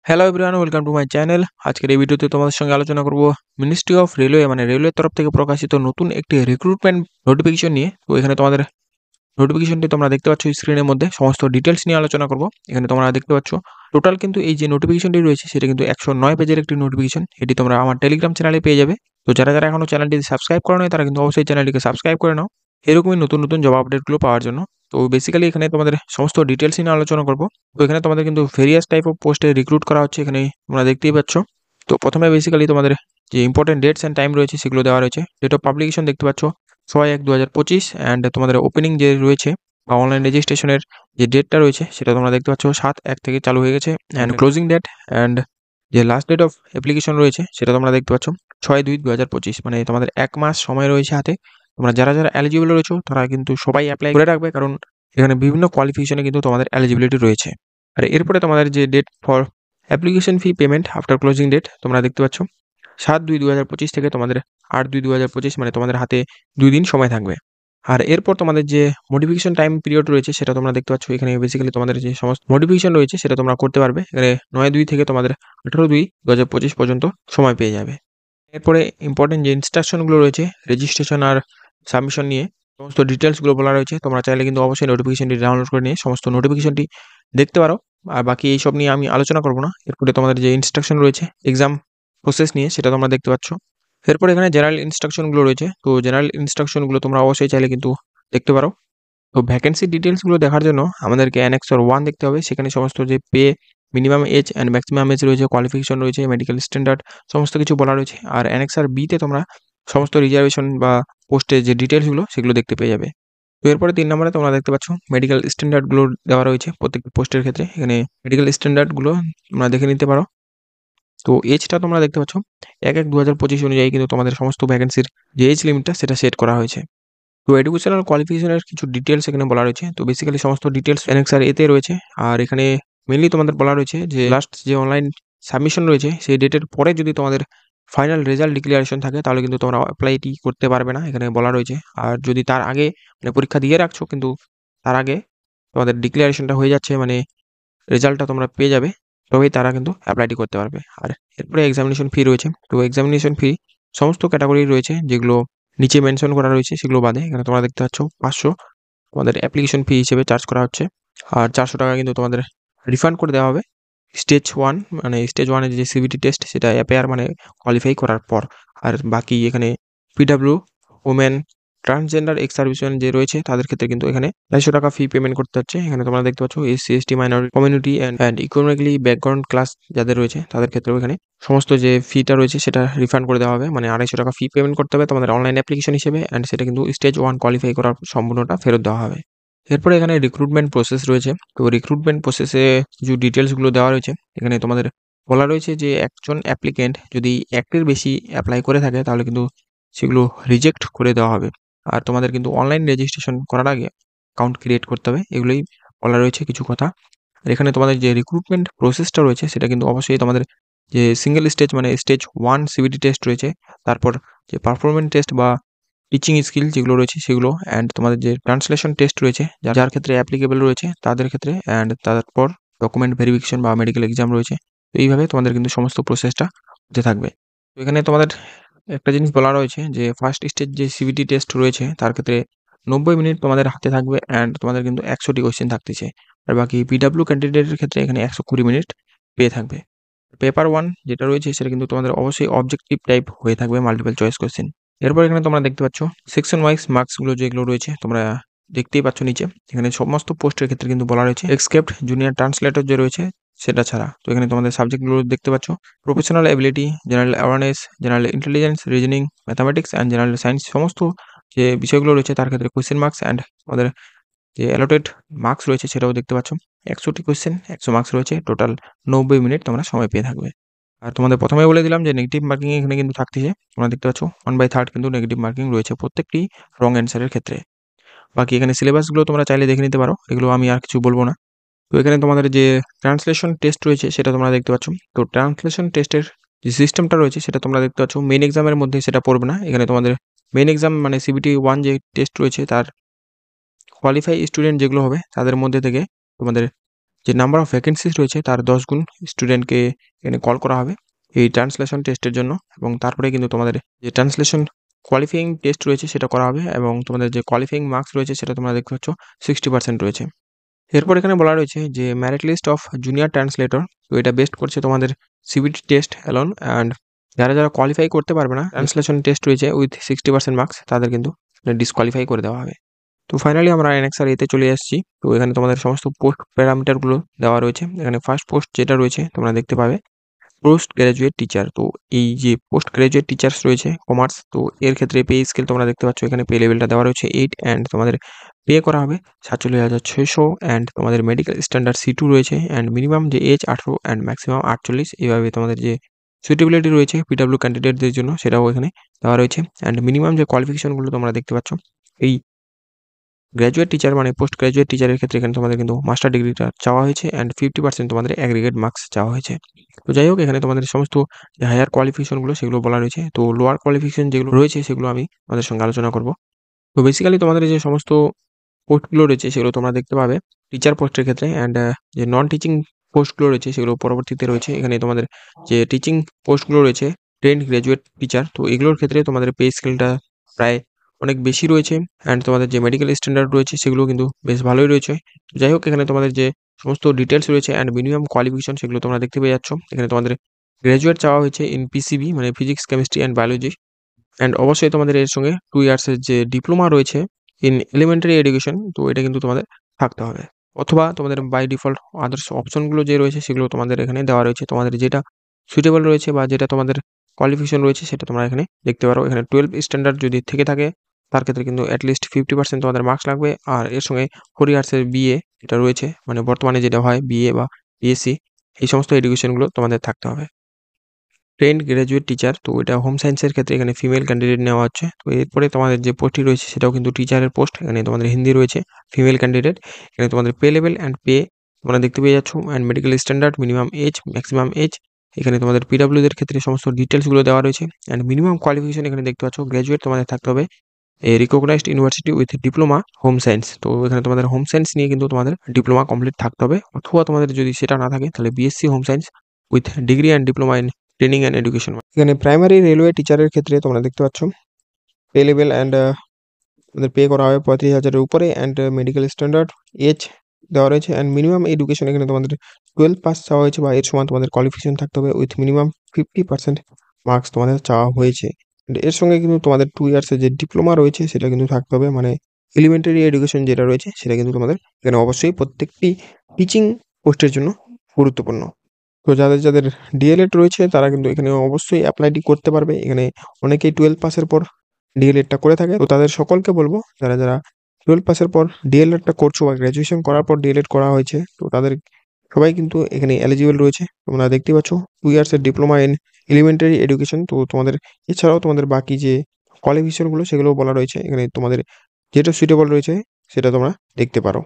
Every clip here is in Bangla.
Hello everyone, welcome to my channel. আজকের এই ভিডিওতে তোমাদের সঙ্গে আলোচনা করব মিনিস্ট্রি অফ রেলওয়ে মানে রেলওয়ের তরফ থেকে প্রকাশিত নতুন একটি রিক্রুটমেন্ট নোটিফিকেশন নিয়ে। তো এখানে তোমাদের নোটিফিকেশনটি তোমরা দেখতে পাচ্ছ স্ক্রিনের মধ্যে, সমস্ত ডিটেলস নিয়ে আলোচনা করব। এখানে তোমরা দেখতে পাচ্ছ টোটাল কিন্তু এই যে নোটিফিকেশনটি রয়েছে সেটা কিন্তু 109 পেজের একটি নোটিফিকেশন। এটি তোমরা আমার টেলিগ্রাম চ্যানেলে পেয়ে যাবে। তো যারা যারা এখনো চ্যানেলটি সাবস্ক্রাইব করো নাই তারা কিন্তু অবশ্যই চ্যানেলটিকে সাবস্ক্রাইব করে নাও এরকমই নতুন নতুন জব আপডেটগুলো পাওয়ার জন্য। তো বেসিক্যালি এখানে তোমাদের সমস্ত ডিটেলস নিয়ে আলোচনা করব। তো এখানে তোমাদের কিন্তু ভেরিয়াস টাইপ অফ পোস্টে রিক্রুট করা হচ্ছে, এখানে তোমরা দেখতেই পাচ্ছ। তো প্রথমে বেসিক্যালি তোমাদের যে ইম্পর্টেন্ট ডেটস অ্যান্ড টাইম রয়েছে সেগুলো দেওয়া রয়েছে। ডেট অফ পাবলিকেশন দেখতে পাচ্ছ 6/1/2025 অ্যান্ড তোমাদের ওপেনিং যে রয়েছে বা অনলাইন রেজিস্ট্রেশনের যে ডেটটা রয়েছে সেটা তোমরা দেখতে পাচ্ছ 7/1 থেকে চালু হয়ে গেছে অ্যান্ড ক্লোজিং ডেট অ্যান্ড যে লাস্ট ডেট অফ অ্যাপ্লিকেশন রয়েছে সেটা তোমরা দেখতে পাচ্ছ 6/2/2025। মানে তোমাদের 1 মাস সময় রয়েছে হাতে। তোমরা যারা যারা এলিজিবল রয়েছে তারা কিন্তু সবাই অ্যাপ্লাই করে রাখবে, কারণ এখানে বিভিন্ন কোয়ালিফিকেশনে কিন্তু তোমাদের এলিজিবিলিটি রয়েছে। আর এরপরে তোমাদের যে date for application fee payment after closing date তোমরা দেখতে পাচ্ছ 7/2/2025 থেকে তোমাদের 8/2/2025, মানে তোমাদের হাতে 2 দিন সময় থাকবে। আর এরপর তোমাদের যে মডিফিকেশন টাইম পিরিয়ড রয়েছে সেটা তোমরা দেখতে পাচ্ছ। এখানে বেসিক্যালি তোমাদের যে সমস্ত মডিফিকেশন রয়েছে সেটা তোমরা করতে পারবে। এখানে 9/2 থেকে তোমাদের 18/2/2025 পর্যন্ত সময় পেয়ে যাবে। এরপরে ইম্পর্টেন্ট যে ইনস্ট্রাকশনগুলো রয়েছে রেজিস্ট্রেশন আর সাবমিশন নিয়ে সমস্ত ডিটেলসগুলো বলা রয়েছে। তোমরা চাইলে কিন্তু অবশ্যই নোটিফিকেশনটি ডাউনলোড করে নিয়ে সমস্ত নোটিফিকেশনটি দেখতে পারো। আর বাকি এইসব নিয়ে আমি আলোচনা করব না। এরপরে তোমাদের যে ইনস্ট্রাকশন রয়েছে এক্সাম প্রসেস নিয়ে সেটা তোমরা দেখতে পাচ্ছ। এরপরে এখানে জেনারেল ইনস্ট্রাকশনগুলো রয়েছে। তো জেনারেল ইনস্ট্রাকশনগুলো তোমরা অবশ্যই চাইলে কিন্তু দেখতে পারো। তো ভ্যাকেন্সি ডিটেলসগুলো দেখার জন্য আমাদেরকে অ্যানেক্সর 1 দেখতে হবে। সেখানে সমস্ত যে pay, minimum age and maximum age রয়েছে, কোয়ালিফিকেশন রয়েছে, মেডিকেল স্ট্যান্ডার্ড সমস্ত কিছু বলা রয়েছে। আর অ্যানেক্সার বিতে তোমরা সমস্ত রিজার্ভেশন বা পোস্টের যে ডিটেলসগুলো সেগুলো দেখতে পেয়ে যাবে। তো এরপরে 3 নম্বরে তোমরা দেখতে পাচ্ছ মেডিকেল স্ট্যান্ডার্ডগুলো দেওয়া রয়েছে প্রত্যেকটি পোস্টের ক্ষেত্রে। এখানে মেডিকেল স্ট্যান্ডার্ডগুলো তোমরা দেখে নিতে পারো। তো এজটা তোমরা দেখতে পাচ্ছ 1/1/2025 অনুযায়ী কিন্তু তোমাদের সমস্ত ভ্যাকেন্সির যে এজ লিমিটটা সেটা সেট করা হয়েছে। তো এডুকেশনাল কোয়ালিফিকেশনের কিছু ডিটেলস এখানে বলা রয়েছে। তো বেসিক্যালি সমস্ত ডিটেলস অ্যানেক্সার এতে রয়েছে। আর এখানে মেনলি তোমাদের বলা রয়েছে যে লাস্ট যে অনলাইন সাবমিশন রয়েছে সেই ডেটের পরে যদি তোমাদের ফাইনাল রেজাল্ট ডিক্লারেশন থাকে তাহলে কিন্তু তোমরা অ্যাপ্লাইটি করতে পারবে না, এখানে বলা রয়েছে। আর যদি তার আগে মানে পরীক্ষা দিয়ে রাখছো কিন্তু তার আগে তোমাদের ডিক্লারেশনটা হয়ে যাচ্ছে, মানে রেজাল্টটা তোমরা পেয়ে যাবে, তবেই তারা কিন্তু অ্যাপ্লাইটি করতে পারবে। আর এরপরে এক্সামিনেশন ফি রয়েছে। তো এক্সামিনেশন ফি সমস্ত ক্যাটাগরি রয়েছে যেগুলো নিচে মেনশন করা রয়েছে সেগুলো বাদে এখানে তোমরা দেখতে পাচ্ছ 500 তোমাদের অ্যাপ্লিকেশন ফি হিসেবে চার্জ করা হচ্ছে। আর 400 টাকা কিন্তু তোমাদের রিফান্ড করে দেওয়া হবে স্টেজ 1 মানে স্টেজ 1 এর যে সিবিটি টেস্ট সেটা অ্যাপিয়ার মানে কোয়ালিফাই করার পর। আর বাকি এখানে PW, women, transgender ex serviceman যে রয়েছে তাদের ক্ষেত্রে কিন্তু এখানে 250 টাকা ফি পেমেন্ট করতে হচ্ছে। এখানে তোমরা দেখতে পাচ্ছ SC ST minority community and economically background class যাদের রয়েছে তাদের ক্ষেত্রেও এখানে সমস্ত যে ফিটা রয়েছে সেটা রিফান্ড করে দেওয়া হবে, মানে 250 টাকা ফি পেমেন্ট করতে হবে তোমাদের অনলাইন অ্যাপ্লিকেশন হিসেবে অ্যান্ড সেটা কিন্তু স্টেজ 1 কোয়ালিফাই করার সম্পূর্ণটা ফেরত দেওয়া হবে। এরপরে এখানে রিক্রুটমেন্ট প্রসেস রয়েছে। তো রিক্রুটমেন্ট প্রসেসে যে ডিটেলসগুলো দেওয়া রয়েছে এখানে তোমাদের বলা রয়েছে যে একজন অ্যাপ্লিকেন্ট যদি একটির বেশি অ্যাপ্লাই করে থাকে তাহলে কিন্তু সেগুলো রিজেক্ট করে দেওয়া হবে। আর তোমাদের কিন্তু অনলাইন রেজিস্ট্রেশন করার আগে অ্যাকাউন্ট ক্রিয়েট করতে হবে, এগুলোই বলা রয়েছে কিছু কথা। আর এখানে তোমাদের যে রিক্রুটমেন্ট প্রসেসটা রয়েছে সেটা কিন্তু অবশ্যই তোমাদের যে সিঙ্গেল স্টেজ মানে স্টেজ 1 সিবিটি টেস্ট রয়েছে, তারপর যে পারফরমেন্স টেস্ট বা টিচিং স্কিল যেগুলো রয়েছে সেগুলো, অ্যান্ড তোমাদের যে ট্রান্সলেশন টেস্ট রয়েছে যার ক্ষেত্রে অ্যাপ্লিকেবল রয়েছে তাদের ক্ষেত্রে, অ্যান্ড তারপর ডকুমেন্ট ভেরিফিকেশন বা মেডিকেল এক্সাম রয়েছে। তো এইভাবে তোমাদের কিন্তু সমস্ত প্রসেসটা হতে থাকবে। তো এখানে তোমাদের একটা জিনিস বলা রয়েছে যে ফার্স্ট স্টেজ যে সিবিটি টেস্ট রয়েছে তার ক্ষেত্রে 90 মিনিট তোমাদের হাতে থাকবে অ্যান্ড তোমাদের কিন্তু 100টি কোয়েশ্চেন থাকতেছে। আর বাকি পিডব্লিউ ক্যান্ডিডেটের ক্ষেত্রে এখানে 120 মিনিট পেয়ে থাকবে। পেপার 1 যেটা রয়েছে সেটা কিন্তু তোমাদের অবশ্যই অবজেক্টিভ টাইপ হয়ে থাকবে, মাল্টিপল চয়েস কোয়েশ্চেন। এরপর এখানে তোমরা দেখতে পাচ্ছ সেকশন ওয়াইজ মার্কসগুলো যেগুলো রয়েছে তোমরা দেখতেই পাচ্ছ নিচে। এখানে সমস্ত পোস্টের ক্ষেত্রে কিন্তু বলা রয়েছে এক্সকেপ্ট জুনিয়র ট্রান্সলেটর যে রয়েছে সেটা ছাড়া। তো এখানে তোমাদের সাবজেক্টগুলো দেখতে পাচ্ছ professional ability, general awareness, general intelligence, reasoning, mathematics and general science সমস্ত যে বিষয়গুলো রয়েছে তার ক্ষেত্রে কোয়েশ্চেন মার্কস অ্যান্ড আমাদের যে অ্যালোটেড মার্কস রয়েছে সেটাও দেখতে পাচ্ছ। 100টি কোয়েশ্চেন 100 মার্কস রয়েছে, টোটাল 90 মিনিট তোমরা সময় পেয়ে থাকবে। আর তোমাদের প্রথমে বলে দিলাম যে নেগেটিভ মার্কিং এখানে কিন্তু থাকতেছে। তোমরা দেখতে পাচ্ছ 1/3 কিন্তু নেগেটিভ মার্কিং রয়েছে প্রত্যেকটি রং অ্যান্সারের ক্ষেত্রে। বাকি এখানে সিলেবাসগুলো তোমরা চাইলে দেখে নিতে পারো, এগুলো আমি আর কিছু বলবো না। তো এখানে তোমাদের যে ট্রান্সলেশন টেস্ট রয়েছে সেটা তোমরা দেখতে পাচ্ছ। তো ট্রান্সলেশন টেস্টের যে সিস্টেমটা রয়েছে সেটা তোমরা দেখতে পাচ্ছ মেইন এক্সামের মধ্যে সেটা পড়বে না। এখানে তোমাদের মেইন এক্সাম মানে সিবিটি 1 যে টেস্ট রয়েছে তার কোয়ালিফাই স্টুডেন্ট যেগুলো হবে তাদের মধ্যে থেকে তোমাদের যে নাম্বার অফ ভ্যাকেন্সিস রয়েছে তার 10 গুণ স্টুডেন্টকে এখানে কল করা হবে এই ট্রান্সলেশন টেস্টের জন্য, এবং তারপরে কিন্তু তোমাদের যে ট্রান্সলেশন কোয়ালিফাইং টেস্ট রয়েছে সেটা করা হবে, এবং তোমাদের যে কোয়ালিফাইং মার্কস রয়েছে সেটা তোমরা দেখতে পাচ্ছ 60% রয়েছে। এরপর এখানে বলা রয়েছে যে merit list of junior translator, তো এটা বেস্ট করছে তোমাদের সিবিটি টেস্ট অ্যালোন, অ্যান্ড যারা যারা কোয়ালিফাই করতে পারবে না ট্রান্সলেশন টেস্ট রয়েছে উইথ 60% মার্কস তাদের কিন্তু ডিসকোয়ালিফাই করে দেওয়া হবে। তো ফাইনালি আমরা এনএক্সআর এতে চলে আসছি। তো এখানে তোমাদের সমস্ত পোস্ট প্যারামিটারগুলো দেওয়া রয়েছে। এখানে ফার্স্ট পোস্ট যেটা রয়েছে তোমরা দেখতে পাবে পোস্ট গ্রাজুয়েট টিচার। তো এই যে পোস্ট গ্রাজুয়েট টিচার্স রয়েছে কমার্স, তো এর ক্ষেত্রে পে স্কেল তোমরা দেখতে পাচ্ছ এখানে পে লেভেলটা দেওয়া রয়েছে 8, অ্যান্ড তোমাদের পে করা হবে 47,600, অ্যান্ড তোমাদের মেডিকেল স্ট্যান্ডার্ড C2 রয়েছে, অ্যান্ড মিনিমাম যে এজ 18 অ্যান্ড ম্যাক্সিমাম 48। এইভাবে তোমাদের যে সুইটেবিলিটি রয়েছে পিডব্লিউ ক্যান্ডিডেটদের জন্য সেটাও এখানে দেওয়া রয়েছে, অ্যান্ড মিনিমাম যে কোয়ালিফিকেশনগুলো তোমরা দেখতে পাচ্ছ এই গ্র্যাজুয়েট টিচার মানে পোস্ট গ্র্যাজুয়েট টিচারের ক্ষেত্রে এখানে তোমাদের কিন্তু মাস্টার ডিগ্রিটা চাওয়া হয়েছে, অ্যান্ড 50% তোমাদের অ্যাগ্রিগেট মার্কস চাওয়া হয়েছে। তো যাই হোক, এখানে তোমাদের সমস্ত যে হায়ার কোয়ালিফিকেশনগুলো সেগুলো বলা রয়েছে। তো লোয়ার কোয়ালিফিকেশন যেগুলো রয়েছে সেগুলো আমি তোমাদের সঙ্গে আলোচনা করব। তো বেসিক্যালি তোমাদের যে সমস্ত পোস্টগুলো রয়েছে সেগুলো তোমরা দেখতে পাবে টিচার পোস্টের ক্ষেত্রে, অ্যান্ড যে নন টিচিং পোস্টগুলো রয়েছে সেগুলো পরবর্তীতে রয়েছে। এখানে তোমাদের যে টিচিং পোস্টগুলো রয়েছে ট্রেন্ড গ্র্যাজুয়েট টিচার, তো এগুলোর ক্ষেত্রে তোমাদের পে স্কেলটা প্রায় অনেক বেশি রয়েছে, অ্যান্ড তোমাদের যে মেডিকেল স্ট্যান্ডার্ড রয়েছে সেগুলো কিন্তু বেশ ভালোই রয়েছে। যাই হোক, এখানে তোমাদের যে সমস্ত ডিটেলস রয়েছে অ্যান্ড মিনিমাম কোয়ালিফিকেশন সেগুলো তোমরা দেখতে পেয়ে যাচ্ছ। এখানে তোমাদের গ্র্যাজুয়েট চাওয়া হয়েছে ইন পিসিবি মানে physics chemistry and biology, and অবশ্যই তোমাদের এর সঙ্গে 2 ইয়ার্সের যে ডিপ্লোমা রয়েছে ইন এলিমেন্টারি এডুকেশন, তো এটা কিন্তু তোমাদের থাকতে হবে, অথবা তোমাদের বাই ডিফল্ট আদার্স অপশনগুলো যে রয়েছে সেগুলো তোমাদের এখানে দেওয়া রয়েছে। তোমাদের যেটা সুইটেবল রয়েছে বা যেটা তোমাদের কোয়ালিফিকেশন রয়েছে সেটা তোমরা এখানে দেখতে পারো। এখানে 12 স্ট্যান্ডার্ড যদি থেকে থাকে তার ক্ষেত্রে কিন্তু অ্যাটলিস্ট 50% তোমাদের মার্কস লাগবে, আর এর সঙ্গে 4 ইয়ার্সের বিএ যেটা রয়েছে মানে বর্তমানে যেটা হয় বিএ বা বিএসসি, এই সমস্ত এডুকেশনগুলো তোমাদের থাকতে হবে। ট্রেন্ড গ্র্যাজুয়েট টিচার, তো এটা হোম সায়েন্সের ক্ষেত্রে এখানে ফিমেল ক্যান্ডিডেট নেওয়া হচ্ছে। তো এরপরে তোমাদের যে পোস্টটি রয়েছে সেটাও কিন্তু টিচারের পোস্ট, এখানে তোমাদের হিন্দি রয়েছে ফিমেল ক্যান্ডিডেট। এখানে তোমাদের পে লেভেল অ্যান্ড পে তোমরা দেখতে পেয়ে যাচ্ছ, and medical standard minimum age maximum age. এখানে তোমাদের পিডব্লিউদের ক্ষেত্রে সমস্ত ডিটেলসগুলো দেওয়া রয়েছে, অ্যান্ড মিনিমাম কোয়ালিফিকেশন এখানে দেখতে পাচ্ছ গ্র্যাজুয়েট তোমাদের থাকতে হবে a recognised university with diploma home science. তো এখানে তোমাদের হোম সায়েন্স নিয়ে কিন্তু তোমাদের ডিপ্লোমা কমপ্লিট থাকতে হবে, অথবা তোমাদের যদি সেটা না থাকে তাহলে BSc home science with degree and diploma in training and education. এখানে প্রাইমারি রেলওয়ে টিচারের ক্ষেত্রে তোমরা দেখতে পাচ্ছ পে লেভেল অ্যান্ড তোমাদের পে করা হবে 35,000-এর উপরে, অ্যান্ড মেডিকেল স্ট্যান্ডার্ড এজ দেওয়া রয়েছে, অ্যান্ড মিনিমাম এডুকেশন এখানে তোমাদের 12 পাস চাওয়া হয়েছে বা এর সমান তোমাদের কোয়ালিফিকেশন থাকতে হবে উইথ মিনিমাম 50% মার্কস তোমাদের চাওয়া হয়েছে। এর সঙ্গে কিন্তু তোমাদের 2 ইয়ার্সের যে ডিপ্লোমা রয়েছে সেটা কিন্তু থাকতে হবে, মানে এলিমেন্টারি এডুকেশন যেটা রয়েছে সেটা কিন্তু তোমাদের এখানে অবশ্যই প্রত্যেকটি টিচিং পোস্টের জন্য গুরুত্বপূর্ণ। তো যাদের যাদের ডিএলএড রয়েছে তারা কিন্তু এখানে অবশ্যই অ্যাপ্লাইটি করতে পারবে। এখানে অনেকেই 12 পাসের পর ডিএলএডটা করে থাকে, তো তাদের সকলকে বলবো যারা যারা 12 পাসের পর ডিএলএডটা করছো বা গ্র্যাজুয়েশন করার পর ডিএলএড করা হয়েছে, তো তাদের সবাই কিন্তু এখানে এলিজিবল রয়েছে। তোমরা দেখতে পাচ্ছ 2 ইয়ার্সের ডিপ্লোমা ইন এলিমেন্টারি এডুকেশন। তো তোমাদের এছাড়াও তোমাদের বাকি যে কোয়ালিফিকেশনগুলো সেগুলো বলা রয়েছে, এখানে তোমাদের যেটা সুইটেবল রয়েছে সেটা তোমরা দেখতে পারো।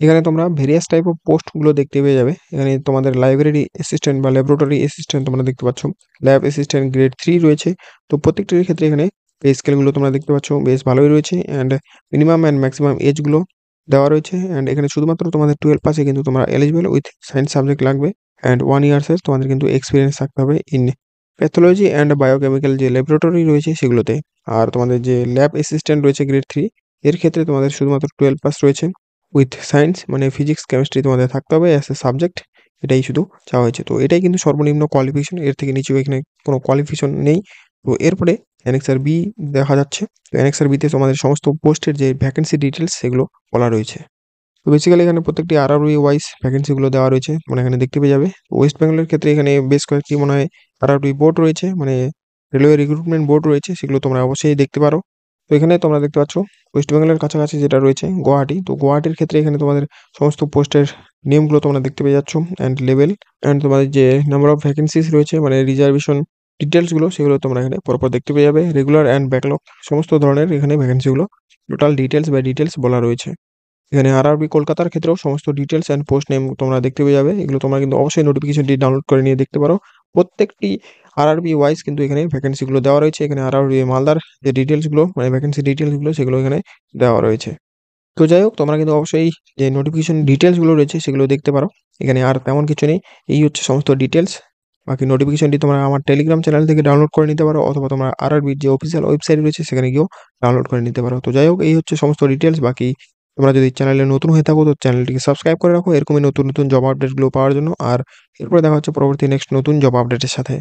এখানে তোমরা ভেরিয়াস টাইপ অফ পোস্টগুলো দেখতে পেয়ে যাবে। এখানে তোমাদের লাইব্রেরি অ্যাসিস্ট্যান্ট বা ল্যাবরেটরি অ্যাসিস্ট্যান্ট তোমরা দেখতে পাচ্ছ, ল্যাব অ্যাসিস্ট্যান্ট গ্রেড 3 রয়েছে। তো প্রত্যেকটির ক্ষেত্রে এখানে পে স্কেলগুলো তোমরা দেখতে পাচ্ছ বেশ ভালোই রয়েছে, অ্যান্ড মিনিমাম অ্যান্ড ম্যাক্সিমাম এজগুলো দেওয়া রয়েছে, অ্যান্ড এখানে শুধুমাত্র তোমাদের 12 পাসে কিন্তু তোমরা এলিজিবল উইথ সায়েন্স সাবজেক্ট লাগবে, অ্যান্ড 1 ইয়ার্সের তোমাদের কিন্তু এক্সপিরিয়েন্স থাকতে হবে ইন প্যাথোলজি অ্যান্ড বায়োকেমিক্যাল যে ল্যাবরেটরি রয়েছে সেগুলোতে। আর তোমাদের যে ল্যাব অ্যাসিস্ট্যান্ট রয়েছে গ্রেড 3, এর ক্ষেত্রে তোমাদের শুধুমাত্র 12 পাস রয়েছে উইথ সায়েন্স মানে ফিজিক্স কেমিস্ট্রি তোমাদের থাকতে হবে অ্যাজ এ সাবজেক্ট, এটাই শুধু চাওয়া হয়েছে। তো এটাই কিন্তু সর্বনিম্ন কোয়ালিফিকেশন, এর থেকে নিচেও এখানে কোনো কোয়ালিফিকেশন নেই। তো এরপরে অ্যানেক্সার বি দেখা যাচ্ছে। তো অ্যানেক্সার বিতে তোমাদের সমস্ত পোস্টের যে ভ্যাকেন্সি ডিটেলস সেগুলো বলা রয়েছে। তো বেসিক্যালি এখানে প্রত্যেকটি আরআরবি ওয়াইজ ভ্যাকেন্সিগুলো দেওয়া রয়েছে, মানে এখানে দেখতে পেয়ে যাবে। ওয়েস্ট বেঙ্গলের ক্ষেত্রে এখানে বেশ কয়েকটি মনে হয় আরআরবি বোর্ড রয়েছে, মানে রেলওয়ে রিক্রুটমেন্ট বোর্ড রয়েছে, সেগুলো তোমরা অবশ্যই দেখতে পারো। তো এখানে তোমরা দেখতে পাচ্ছ ওয়েস্ট বেঙ্গলের কাছাকাছি যেটা রয়েছে গুয়াহাটি, তো গুয়াহাটির ক্ষেত্রে এখানে তোমাদের সমস্ত পোস্টের নেমগুলো তোমরা দেখতে পেয়ে যাচ্ছ, অ্যান্ড লেভেল অ্যান্ড তোমাদের যে নাম্বার অফ ভ্যাকেন্সিস রয়েছে মানে রিজার্ভেশন ডিটেলসগুলো সেগুলো তোমরা এখানে পরপর দেখতে পেয়ে যাবে। রেগুলার অ্যান্ড ব্যাকলগ সমস্ত ধরনের এখানে ভ্যাকেন্সিগুলো টোটাল ডিটেলস বাই ডিটেলস বলা রয়েছে। এখানে আরআরবি কলকাতার ক্ষেত্রেও সমস্ত ডিটেলস অ্যান্ড পোস্ট নেম তোমরা দেখতে পেয়ে যাবে। এগুলো তোমরা কিন্তু অবশ্যই নোটিফিকেশনটি ডাউনলোড করে নিয়ে দেখতে পারো। প্রত্যেকটি আরআরবি ওয়াইজ কিন্তু এখানে ভ্যাকেন্সিগুলো দেওয়া রয়েছে। এখানে আরআরবি মালদার যে ডিটেলসগুলো মানে ভ্যাকেন্সি ডিটেলসগুলো সেগুলো এখানে দেওয়া রয়েছে। তো যাই হোক, তোমরা কিন্তু অবশ্যই যে নোটিফিকেশন ডিটেলসগুলো রয়েছে সেগুলো দেখতে পারো। এখানে আর তেমন কিছু নেই, এই হচ্ছে সমস্ত ডিটেলস। বাকি নোটিফিকেশনটি তোমরা আমার টেলিগ্রাম চ্যানেল থেকে ডাউনলোড করে নিতে পারো, অথবা তোমরা আরআরবির যে অফিসিয়াল ওয়েবসাইট রয়েছে সেখানে গিয়েও ডাউনলোড করে নিতে পারো। তো যাই হোক, এই হচ্ছে সমস্ত ডিটেলস। বাকি তোমরা যদি চ্যানেলে নতুন হয়ে থাকো তো চ্যানেলটিকে সাবস্ক্রাইব করে রাখো এরকমই নতুন নতুন জব আপডেটগুলো পাওয়ার জন্য। আর এরপরে দেখা হচ্ছে পরবর্তী নেক্সট নতুন জব আপডেটের সাথে।